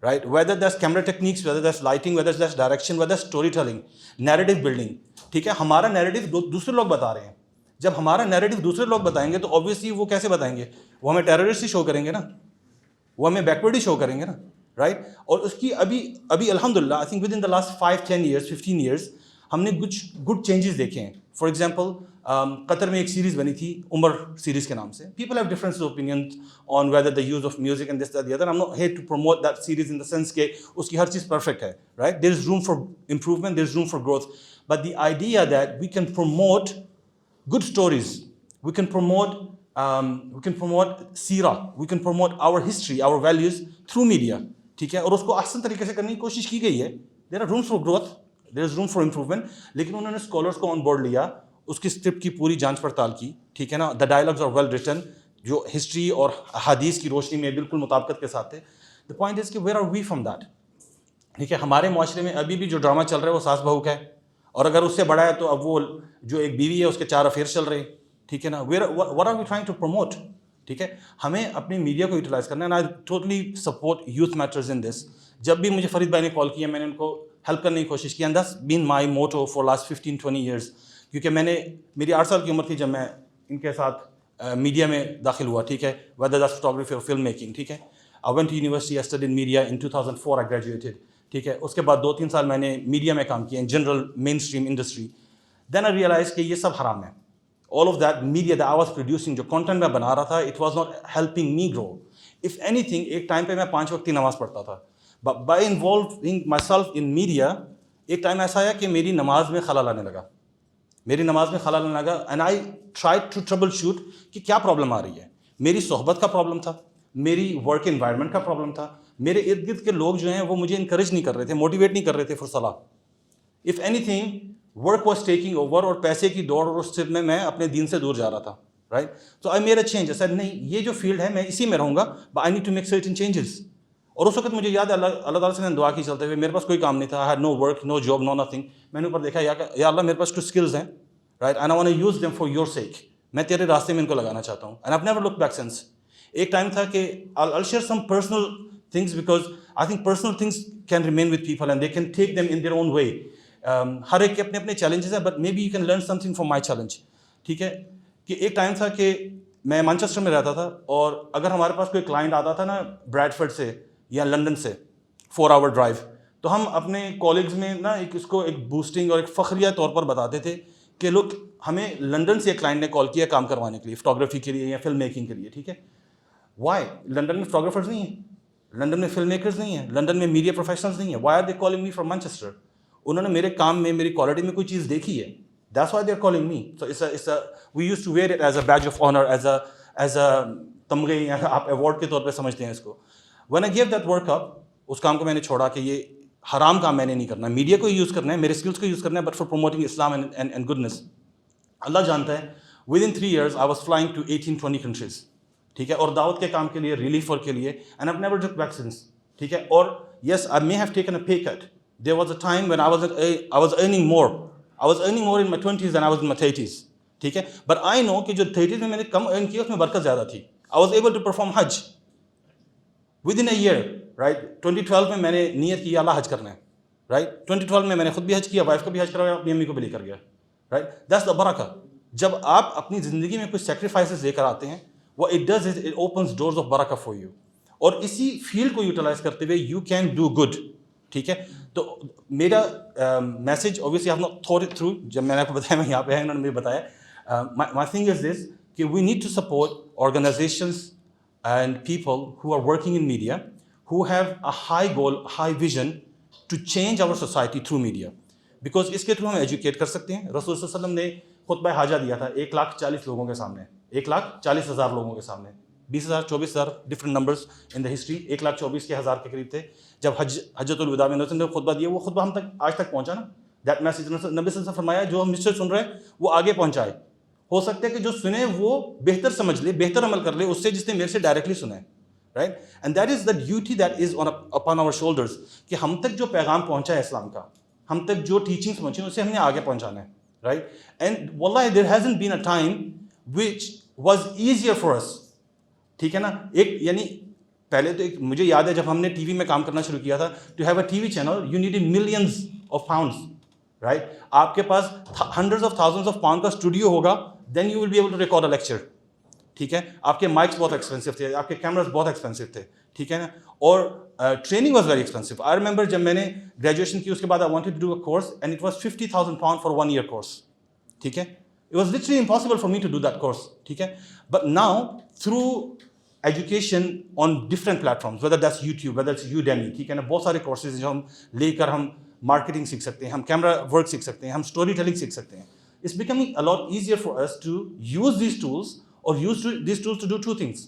Right, weather that's camera techniques, weather that's lighting, weather that's direction, weather story telling, narrative building. ٹھیک ہے, ہمارا نیریٹو دوسرے لوگ بتا رہے ہیں. جب ہمارا نیریٹو دوسرے لوگ بتائیں گے تو آبویسلی وہ کیسے بتائیں گے؟ وہ ہمیں ٹیررسٹ ہی شو کریں گے نا, وہ ہمیں بیکورڈ ہی شو کریں گے نا. رائٹ, اور اس کی ابھی الحمدللہ I think with in the last 5-10 years 15 years ہم نے کچھ گڈ چینجز دیکھے ہیں. فار ایگزامپل قطر میں ایک سیریز بنی تھی عمر سیریز کے نام سے. People have different opinions on whether the use of music and this that the other. I am not here to promote that series in the sense کہ اس کی ہر چیز پرفیکٹ ہے. Right, there is room for improvement, there is room for growth, but the idea that we can promote good stories, we can promote seerah, we can promote our history, our values through media. ٹھیک ہے, اور اس کو احسن طریقے سے کرنے کی کوشش کی گئی ہے. there are rooms for growth, there is room for improvement, لیکن انہوں نے اسکالرس کو آن بورڈ لیا, اس کی اسکرپٹ کی پوری جانچ پڑتال کی. ٹھیک ہے نا, the dialogues are well written, جو ہسٹری اور احادیث کی روشنی میں بالکل مطابقت کے ساتھ تھے. the point is کہ where are we from that. ٹھیک ہے, ہمارے معاشرے میں ابھی بھی جو ڈرامہ چل رہا ہے وہ ساس بہو کا ہے, اور اگر اس سے بڑا ہے تو اب وہ جو ایک بیوی ہے اس کے 4 افیئرس چل رہے ہیں. ٹھیک ہے نا, what are we trying to promote. ٹھیک ہے, ہمیں اپنی میڈیا کو یوٹیلائز کرنا ہے. and I totally support youth matters in this. جب بھی مجھے فرید بھائی نے کال کیا میں نے ان کو ہیلپ کرنے کی کوشش کی, and that's been my motto for last 15-20 years. کیونکہ میری 8 سال کی عمر تھی جب میں ان کے ساتھ میڈیا میں داخل ہوا. ٹھیک ہے, whether that's photography or film making. ٹھیک ہے, I went to university, I studied media. In 2004 I graduated. ٹھیک ہے, اس کے بعد 2-3 سال میں نے میڈیا میں کام کیا, in general mainstream industry. Then I realise کہ یہ سب حرام ہے. All of that media that I was producing, جو کانٹینٹ میں بنا رہا تھا, it was not helping me grow. If anything, ایک ٹائم پہ میں 5 وقت کی نماز پڑھتا تھا, but by involving myself in media ایک ٹائم ایسا آیا کہ میری نماز میں خلل آنے لگا, and I try to trouble shoot کہ کیا پرابلم آ رہی ہے. میری صحبت کا پرابلم تھا, میری ورک انوائرمنٹ کا پرابلم تھا, میرے ارد گرد کے لوگ جو ہیں وہ مجھے انکریج نہیں کر رہے تھے, موٹیویٹ نہیں کر رہے تھے فار صلاح. If any thing work was taking over, اور پیسے کی دوڑ اور اس سے میں اپنے دین سے دور جا رہا تھا. Right, so I made a change. Sir نہیں, یہ جو فیلڈ ہے میں اسی میں رہوں گا, but I need to make certain changes. اور اس وقت مجھے یاد ہے اللہ تعالیٰ سے میں نے دعا کی چلتے ہوئے, میرے پاس کوئی کام نہیں تھا, I had no work, no job, no nothing. میں نے اوپر دیکھا, یا اللہ میرے پاس کچھ اسکلز ہیں, right, and I want to use them for your sake. میں تیرے راستے میں ان کو لگانا چاہتا ہوں. And I have never look back since. ایک ٹائم تھا کہ I'll share some personal things because I think personal things can remain with people and they can take them in their own way. ہر ایک کے اپنے اپنے challenges ہیں, but maybe you can learn something from my challenge. ٹھیک ہے, کہ ایک time تھا کہ میں مانچسٹر میں رہتا تھا, اور اگر ہمارے پاس کوئی کلائنٹ آتا تھا نا بریڈفرڈ سے یا لنڈن سے 4 hour ڈرائیو, تو ہم اپنے کالگز میں نا اس کو ایک بوسٹنگ اور ایک فخریہ طور پر بتاتے تھے کہ لوگ ہمیں لنڈن سے ایک کلائنٹ نے کال کیا کام کروانے کے لیے, فوٹوگرافی کے لیے یا فلم میکنگ کے لیے. ٹھیک ہے, وائی؟ لنڈن میں فوٹوگرافرز نہیں ہیں, لنڈن میں فلم میکرز نہیں ہیں, لنڈن میں میڈیا پروفیشنلز نہیں ہیں. Why are they calling me from Manchester? انہوں نے میرے کام میں, میری کوالٹی میں کوئی چیز دیکھی ہے. That's why they are calling me. So we used to wear it as a badge of honour, as a تمغے, یا آپ ایوارڈ کے طور پہ سمجھتے ہیں اس کو. When I gave that work up, اس کام کو میں نے چھوڑا کہ یہ حرام کام میں نے نہیں کرنا, میڈیا کو یوز کرنا ہے, میرے اسکلس کو یوز کرنا ہے, but for promoting Islam and goodness. اللہ جانتا ہے, with in 3 years I was flying to 18-20 countries. ٹھیک ہے, اور دعوت کے کام کے لیے, ریلیف ورک کے لیے, and I never took back since. ٹھیک ہے, اور yes I may have taken a pay cut. There was a time when I was earning more in my 20s than I was in my 30s. ٹھیک ہے, but I نو کہ جو 30s میں نے کم ارن کیا اس میں برکت زیادہ تھی. I was able to perform Hajj within a year. Right, 2012 میں نے نیت کی اللہ حج کرنا ہے. رائٹ, 2012 میں نے خود بھی حج کیا, وائف کو بھی حج کروایا, اپنی امی کو بھی لے کر گیا. رائٹ, دیٹس دا برکہ. جب آپ اپنی زندگی میں کچھ سیکریفائسز لے کر آتے ہیں, what it does is it opens doors of barakah for you. اور اسی فیلڈ کو یوٹیلائز کرتے ہوئے you can do good. ٹھیک ہے, تو میرا message obviously I have not thought it through. جب میں نے آپ کو بتایا میں یہاں پہ ہے, انہوں نے مجھے بتایا. My thing is this, کہ we need to support organizations and people who are working in media, who have a high goal, high vision to change our society through media. Because اس کے تھرو ہم educate کر سکتے ہیں. رسول صلی اللہ علیہ وسلم نے خطبہ حاجہ دیا تھا 1,40,000 لوگوں کے سامنے, 1,40,000 لوگوں کے سامنے, 20,000 24,000 different numbers in the history, 1,24,000 کے قریب تھے جب حجۃ الوداع میں نے خطبہ دیا. وہ خطبہ ہم تک آج تک پہنچا نا, دیٹ میسج نبی صلی اللہ علیہ وسلم نے فرمایا جو ہم سے سن رہے ہیں وہ آگے پہنچائے. ہو سکتا ہے کہ جو سنے وہ بہتر سمجھ لے, بہتر عمل کر لے اس سے جس نے میرے سے ڈائریکٹلی سنا ہے, right. And that is the duty that is upon our shoulders, کہ ہم تک جو پیغام پہنچا ہے اسلام کا, ہم تک جو ٹیچنگس پہنچی ہیں اسے ہم نے آگے پہنچانا ہے, رائٹ. اینڈ واللہ there hasn't been a time which was easier for us, ٹھیک ہے نا. ایک یعنی پہلے تو ایک مجھے یاد ہے جب ہم نے ٹی وی میں کام کرنا شروع کیا تھا, to have a T V channel you need millions of pounds, right. آپ کے پاس hundreds of thousands of pound کا اسٹوڈیو ہوگا, then you will be able to record a lecture, ٹھیک ہے. آپ کے مائکس بہت ایکسپینسو تھے, آپ کے کیمراز بہت ایکسپینسو تھے, ٹھیک ہے نا. اور training was very expensive. I remember جب میں نے گریجویشن کی اس کے بعد I wanted to do a course and it was 50,000 pounds for 1 year course, ٹھیک ہے. It was literally impossible for me to do that course, ٹھیک ہے. But now through education on different platforms, whether that's YouTube, whether it's Udemy, ٹھیک ہے نا, بہت سارے courses جو ہم لے کر ہم مارکیٹنگ سیکھ سکتے ہیں, ہم کیمرا ورک سیکھ سکتے ہیں, ہم اسٹوری ٹیلنگ سیکھ سکتے ہیں. It's becoming a lot easier for us to use these tools or use these tools to do 2 things.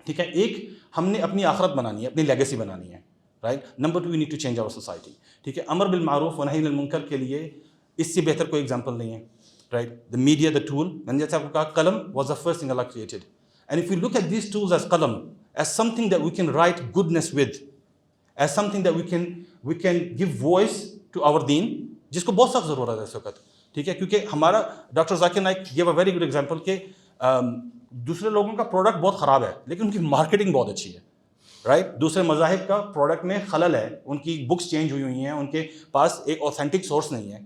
ٹھیک ہے. ایک ہم نے اپنی آخرت بنانی ہے, اپنی لیگیسی بنانی ہے, right. Number 2 we need to change our society. ٹھیک ہے. امر بالمعروف و نہی عن المنکر کے لیے اس سے بہتر کوئی ایگزامپل نہیں ہے, right. The media, the tool, میں نے جیسے آپ کو کہا قلم was the first thing Allah created. And if we look at these tools as qalam, as something that we can write goodness with, as something that we can give voice to our deen, جس کو بہت سخت ضرورت ہے اس وقت, ٹھیک ہے. کیونکہ ہمارا doctor Zakir Naik gave a very good example کہ دوسرے لوگوں کا پروڈکٹ بہت خراب ہے لیکن ان کی مارکیٹنگ بہت اچھی ہے, رائٹ. دوسرے مذاہب کا پروڈکٹ میں خلل ہے, ان کی بکس چینج ہوئی ہیں, ان کے پاس ایک اوتھینٹک سورس نہیں ہے,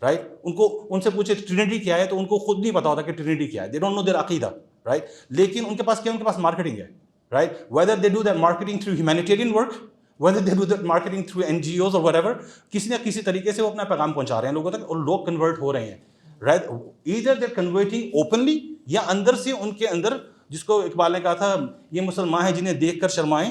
رائٹ. ان سے پوچھے ٹرینیٹی کیا ہے تو ان کو خود نہیں پتا ہوتا کہ ٹرینیٹی کیا ہے, دے ڈونٹ نو دیئر عقیدہ, رائٹ. لیکن ان کے پاس کیا, ان کے پاس مارکیٹنگ ہے, right. Whether they do that marketing through humanitarian work, whether they do that marketing through NGOs or whatever, کسی نہ کسی طریقے سے وہ اپنا پیغام پہنچا رہے ہیں لوگوں تک اور لوگ کنورٹ ہو رہے ہیں, right. Either they're converting openly یا اندر سے ان کے اندر, جس کو اقبال نے کہا تھا یہ مسلمان ہیں جنہیں دیکھ کر شرمائیں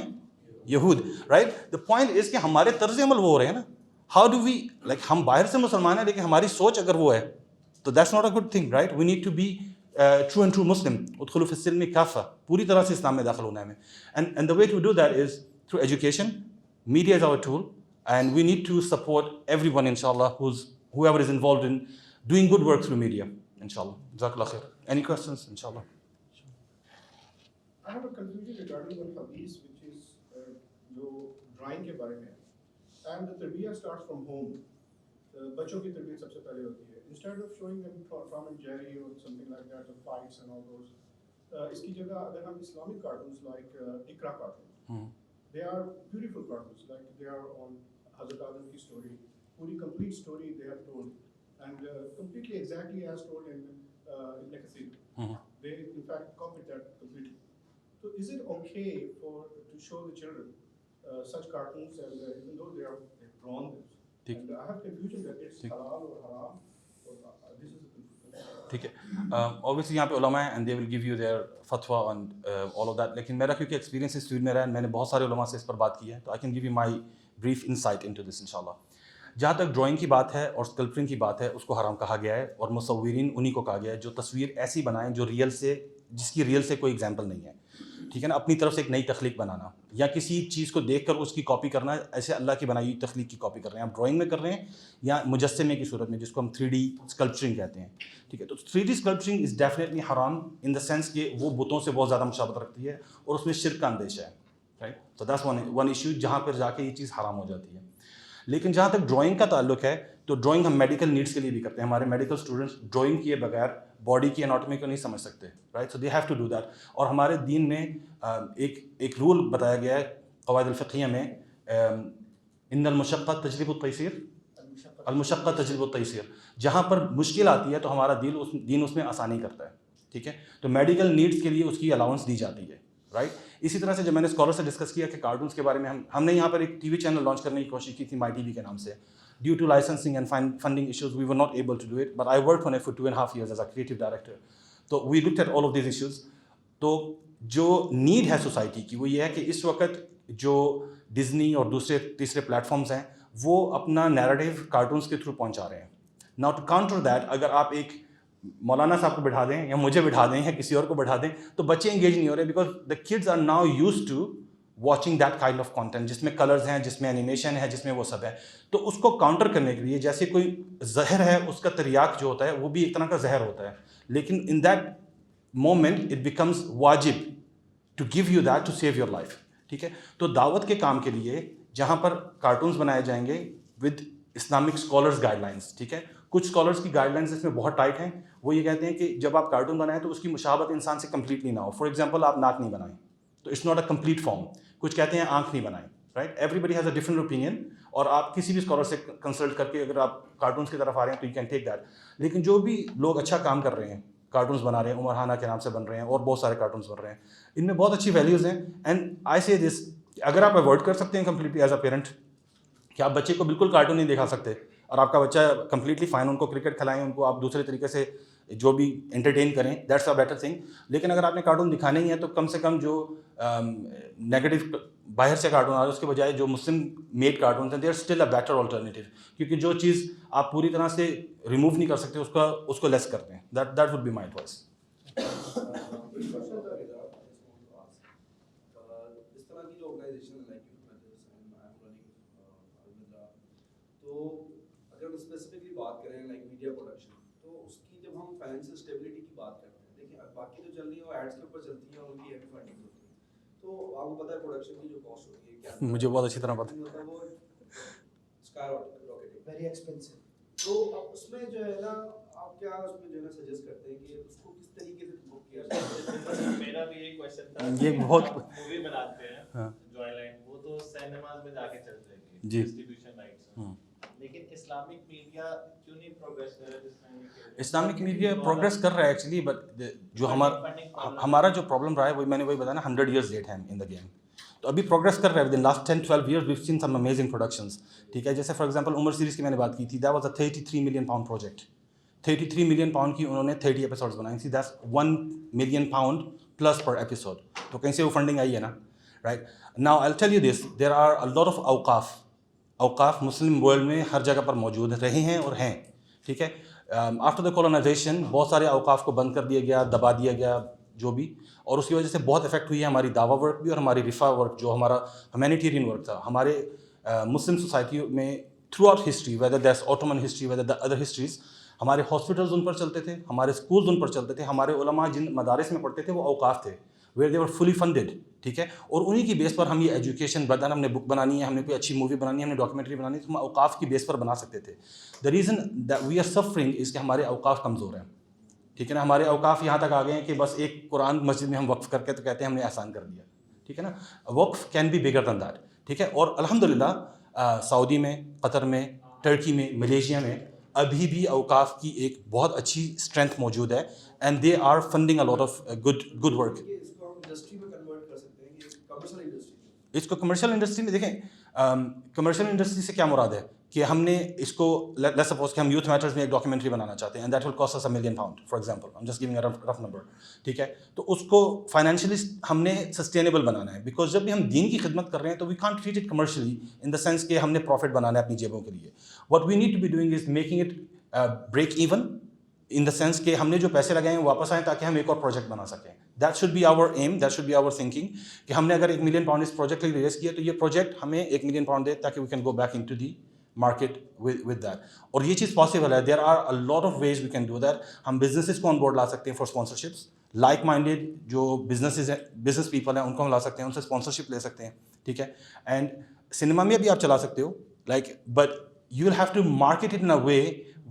یہود, right. The point is کہ ہمارے طرز عمل وہ ہو رہے ہیں نا. How do we, like, ہم باہر سے مسلمان ہیں لیکن ہماری سوچ اگر وہ ہے تو that's not a good thing, right. We need to be true and true Muslim. ادخلوا فی السلم کافہ, پوری طرح سے اسلام میں داخل ہونا ہے ہمیں. And the way to do that is through education. Media is our tool, and we need to support everyone, inshallah, whoever is involved in doing good work through media, inshallah. Jazakallah khair. Any questions, inshallah? I have a confusion regarding one hadith, which is jo drawing ke bare mein, and the tarbiyah starts from home. Bachon ki tarbiyat sabse pehle hoti hai. Instead of showing them Tom and Jerry or something like that, the fights and all those, iski jagah agar hum Islamic cartoons like Ikra cartoon, they are beautiful cartoons, like they are on Hazrat Adam ki story, puri complete story they have told, and completely exactly as told in Ibn Kathir. They in fact copied that completely. So is it okay to show the children such cartoons, and even though they've drawn them, and I have confusion that it's halal or haram, or this is the confusion. ٹھیک ہے. obviously یہاں پہ علماء ہیں and they will give you their fatwa on all of that, لیکن میرا کیونکہ experience اس field میں رہا ہے, میں نے بہت سارے علماء سے اس پر بات کی ہے, تو I can give you my brief insight into this inshallah. جہاں تک ڈرائنگ کی بات ہے اور اسکلپچرنگ کی بات ہے اس کو حرام کہا گیا ہے, اور مصورین انہی کو کہا گیا ہے جو تصویر ایسی بنائیں جو ریئل سے, جس کی ریئل سے کوئی ایگزامپل نہیں ہے, ٹھیک ہے نا. اپنی طرف سے ایک نئی تخلیق بنانا یا کسی چیز کو دیکھ کر اس کی کاپی کرنا, ایسے اللہ کی بنائی ہوئی تخلیق کی کاپی کر رہے ہیں, آپ ڈرائنگ میں کر رہے ہیں یا مجسمے کی صورت میں جس کو ہم 3D اسکلپچرنگ کہتے ہیں, ٹھیک ہے. تو 3D اسکلپچرنگ از ڈیفینیٹلی حرام ان دا سینس کہ وہ بتوں سے بہت زیادہ مشابہت رکھتی ہے اور اس میں شرک کا اندیشہ ہے, رائٹ. تو دیٹس ون ایشو جہاں پر جا کے یہ چیز حرام ہو جاتی ہے. لیکن جہاں تک ڈرائنگ کا تعلق ہے تو ڈرائنگ ہم میڈیکل نیڈس کے لیے بھی کرتے ہیں. ہمارے میڈیکل اسٹوڈنٹس ڈرائنگ کیے بغیر باڈی کی اناٹمی کو نہیں سمجھ سکتے, right. So they have to do that. اور ہمارے دین میں ایک رول بتایا گیا ہے قواعد الفقہیہ میں, ان المشقۃ تجلب التیسیر, المشقۃ تجلب التیسیر. جہاں پر مشکل آتی ہے تو ہمارا دین اس میں آسانی کرتا ہے, ٹھیک ہے. تو میڈیکل نیڈس کے لیے اس کی الاؤنس دی جاتی ہے, رائٹ. اسی طرح سے جب میں نے اسکالر سے ڈسکس کیا کہ کارٹونس کے بارے میں ہم نے یہاں پر ایک ٹی وی چینل لانچ کرنے کی کوشش کی تھی مائی ٹی وی کے نام سے. Due to licensing and funding issues we were not able to do it, but I work on it for 2.5 years as a creative director. تو we looked at all of these issues. تو جو need ہے society کی وہ یہ ہے کہ اس وقت جو ڈزنی اور دوسرے تیسرے پلیٹفارمز ہیں وہ اپنا نیریٹیو کارٹونز کے تھرو پہنچا رہے ہیں. ناؤ ٹو کاؤنٹر دیٹ, اگر آپ ایک مولانا صاحب کو بٹھا دیں یا مجھے بٹھا دیں یا کسی اور کو بٹھا دیں تو بچے انگیج نہیں ہو رہے, because the kids are now used to watching that kind of content جس میں کلرز ہیں, جس میں اینیمیشن ہے, جس میں وہ سب ہے. تو اس کو کاؤنٹر کرنے کے لیے جیسے کوئی زہر ہے, اس کا تریاق جو ہوتا ہے وہ بھی ایک طرح کا زہر ہوتا ہے, لیکن in that moment it becomes واجب to give you that to save your life. ٹھیک ہے, تو دعوت کے کام کے لیے جہاں پر کارٹونز بنائے جائیں گے with Islamic scholars guide lines. ٹھیک ہے, کچھ اسکالرس کی گائیڈ لائنس اس میں بہت ٹائٹ ہیں. وہ یہ کہتے ہیں کہ جب آپ کارٹون بنائیں تو اس کی مشابہت انسان سے کمپلیٹلی نہ ہو. فار ایگزامپل آپ ناک نہیں بنائیں تو it's not a complete form. کچھ کہتے ہیں آنکھ نہیں بنائیں, right. Everybody has a different opinion, اور آپ کسی بھی اسکالر سے کنسلٹ کر کے اگر آپ کارٹونس کی طرف آ رہے ہیں تو یو کین ٹیک دیٹ. لیکن جو بھی لوگ اچھا کام کر رہے ہیں, کارٹونس بنا رہے ہیں, عمر ہانہ کے نام سے بن رہے ہیں اور بہت سارے کارٹونس بن رہے ہیں, ان میں بہت اچھی ویلیوز ہیں. اینڈ آئی سے دس, اگر آپ اوائڈ کر سکتے ہیں کمپلیٹلی ایز اے پیرنٹ کہ آپ بچے کو بالکل کارٹون نہیں دکھا سکتے اور آپ کا بچہ کمپلیٹلی فائن, ان کو کرکٹ کھلائیں, ان کو آپ دوسرے طریقے سے جو بھی انٹرٹین کریں, دیٹس اے بیٹر تھنگ. لیکن اگر آپ نے کارٹون دکھانے ہی ہے تو کم سے کم جو نیگیٹو باہر سے کارٹون آ رہا ہے اس کے بجائے جو مسلم میڈ کارٹونس ہیں they are still a better alternative, کیونکہ جو چیز آپ پوری طرح سے ریموو نہیں کر سکتے اس کو لیس کرتے ہیں. That would be my advice. Specifically بات کریں لائک میڈیا پروڈکشن, تو اس کی جب ہم فائنینشیل اسٹیبلٹی کی بات کرتے ہیں, دیکھیں باقی جو چل رہی ہے وہ ایڈس کے اوپر چلتی ہیں اور ان کی ہیوی فنڈنگ ہوتی ہے, تو آپ کو پتہ ہے پروڈکشن کی جو کاسٹ ہوتی ہے کیا مجھے بہت اچھی طرح پتہ ہے, وہ اسکائی راکیٹنگ, ویری ایکسپینسو. تو اب اس میں جو ہے نا آپ کیا اس میں جو ہے نا سجیسٹ کرتے ہیں کہ اس کو کس طریقے سے بک کیا جائے؟ میرا بھی یہی کویشچن تھا. یہ بہت مووی بناتے ہیں جوائے لائن, وہ تو سینماز میں جا کے چلتے ہیں جی ڈسٹریبیوشن رائٹس, لیکن اسلامک میڈیا کیوں نہیں پروگریس کر رہا ہے جس میں اسلامک میڈیا پروگریس کر رہا ہے ایکچولی, بٹ جو ہمارا جو پرابلم رہا ہے وہ میں نے وہی بتایا نا, 100 years لیٹ ہے ان دا گیم. تو ابھی پروگریس کر رہا ہے with in last 10-12 years we've seen some amazing productions. ٹھیک ہے, جیسے فار ایگزامپل عمر سیریز کی میں نے بات کی تھی, that was a 33 million pound project. 33 million pound کی انہوں نے 30 ایپیسوڈز بنائی تھی, that's 1 million pound plus per episode. تو کہیں سے وہ فنڈنگ آئی ہے نا, right. Now I'll tell you this, there are a lot of اوقاف مسلم ورلڈ میں ہر جگہ پر موجود رہے ہیں اور ہیں. ٹھیک ہے, آفٹر دا کولونائزیشن بہت سارے اوقاف کو بند کر دیا گیا, دبا دیا گیا جو بھی, اور اس کی وجہ سے بہت افیکٹ ہوئی ہے ہماری دعویٰ ورک بھی اور ہماری رفا ورک جو ہمارا ہیومینیٹیرین ورک تھا. ہمارے مسلم سوسائٹی میں through out history, weather that's ottoman history whether the other history's, ہمارے ہاسپٹلز ان پر چلتے تھے, ہمارے اسکولز ان پر چلتے تھے, ہمارے علماء جن مدارس میں پڑھتے تھے وہ اوقاف تھے, where they were fully funded. ٹھیک ہے, اور انہی کی بیس پر ہم یہ ایجوکیشن بدن, ہم نے بک بنانی ہے, ہم نے کوئی اچھی مووی بنانی ہے, ہم نے ڈاکیومنٹری بنانی ہے, تو ہم اوقاف کی بیس پر بنا سکتے تھے. The reason that we are suffering is کہ ہمارے اوقاف کمزور ہیں. ٹھیک ہے نا, ہمارے اوقاف یہاں تک آ گئے ہیں کہ بس ایک قرآن مسجد میں ہم وقف کر کے تو کہتے ہیں ہم نے احسان کر دیا. ٹھیک ہے نا, وقف can be bigger than that. ٹھیک ہے, اور الحمدللہ سعودی میں, قطر میں, ٹرکی میں, ملیشیا میں ابھی بھی اوقاف کی ایک بہت اچھی اسٹرینتھ موجود ہے, and they are funding a lot of good work. اس کو کمرشل انڈسٹری میں دیکھیں, کمرشل انڈسٹری سے کیا مراد ہے کہ ہم نے اس کو لیٹس سپوز کہ ہم یوتھ میٹرز میں ایک ڈاکیومنٹری بنانا چاہتے ہیں, and that will cost us £1 million for example, I am just giving a rough number. ٹھیک ہے, تو اس کو فائنینشلی ہم نے سسٹینیبل بنانا ہے, بیکاز جب بھی ہم دین کی خدمت کر رہے ہیں تو we can't treat it commercially in the sense کہ ہم نے پروفٹ بنانا ہے اپنی جیبوں کے لیے. What we need to be doing is making it break even in the sense کہ ہم نے جو پیسے لگائے ہیں واپس آئیں تاکہ ہم ایک اور پروجیکٹ بنا سکیں. That should be our aim, that should be our thinking کہ ہم نے اگر £1 million اس پروجیکٹ کے لیے ریز کیا تو یہ پروجیکٹ ہمیں £1 million دے تاکہ we can go back into the market with that. اور یہ چیز پاسبل ہے, there are a lot of ways we can do that. ہم بزنسز کو آن بورڈ لا سکتے ہیں فار اسپانسرشپس, لائک مائنڈیڈ جو بزنس پیپل ہیں ان کو ہم لا سکتے ہیں, ان سے اسپانسرشپ لے سکتے ہیں. ٹھیک ہے, اینڈ سنیما میں بھی آپ چلا سکتے ہو, like, but you will have to market it in a way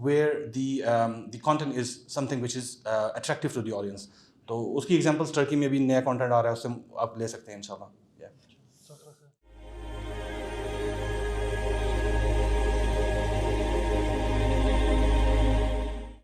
where the content is something which is attractive to the audience. تو اس کی ایگزامپلس ٹرکی میں بھی نیا کانٹینٹ آ رہا ہے, اس سے آپ لے سکتے ہیں انشاءاللہ.